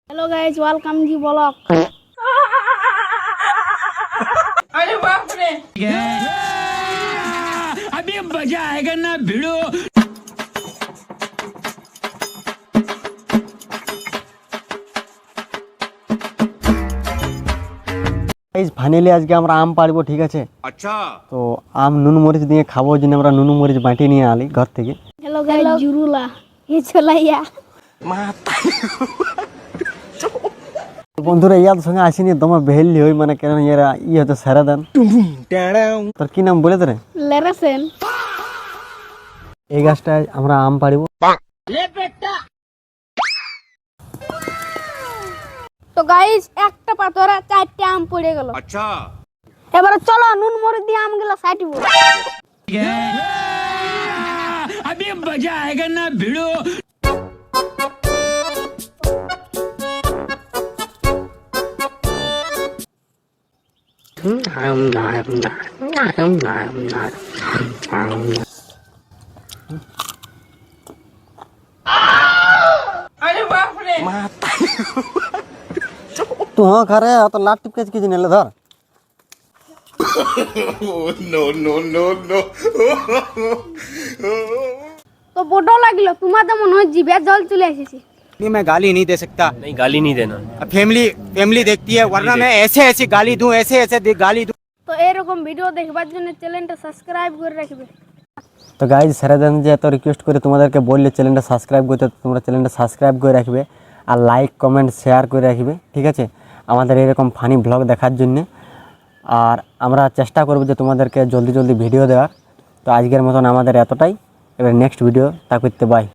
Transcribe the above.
Hello guys, welcome जी blog. अरे बाप रे, अभी मजा आएगा ना भिड़ो। ফাইনালি আজকে আমরা আম পাড়বো, ঠিক আছে? अच्छा তো আম নুন মরিচ দিয়ে খাবো, জন্য আমরা নুন মরিচ বাটি নিয়ে আলি ঘর থেকে। हेलो गाइस, जुरुला ये चलाइया। তো বন্ধুরা ইয়ার সঙ্গে আসিনি, তোমার বেহেলি হই মানে কেন ইয়ারা হতো সারা দান। তোর কি নাম বলে তোরে? लेरसेन। এই গাছটায় আমরা আম পাড়বো। তো গাইস একটা পাথরে চারটে আম পড়ে গেল। अच्छा এবারে চলো নুন মরিচ দিয়ে আমগুলো সাইটবো। अभी मजा आएगा ना भिड़ो। अरे बाप रे, तू हाँ खा रहे तो लाट टिपके की जने ले धर। তো বড় লাগলো, তোমাদের মনে হয় জিভে জল চলে এসেছে। नहीं, मैं गाली नहीं दे सकता। नहीं गाली नहीं देना। फैमिली देखती है, वरना मैं ऐसे ऐसे गाली दूं, ऐसे गाली दूं। তো এরকম ভিডিও দেখবার জন্য চ্যানেলটা সাবস্ক্রাইব করে রাখবে। তো গাইজ সারাদিন যে এত রিকোয়েস্ট করে তোমাদেরকে বললে চ্যানেলটা সাবস্ক্রাইব করতে, তোমরা চ্যানেলটা সাবস্ক্রাইব করে রাখবে আর লাইক কমেন্ট শেয়ার করে রাখবে, ঠিক আছে? আমাদের এরকম ফানি ব্লগ দেখার জন্য। আর আমরা চেষ্টা করব যে তোমাদেরকে জলদি ভিডিও দেওয়ার। তো আজকের মতন আমাদের এতটাই, এবার নেক্সট ভিডিও তা করতে বাই।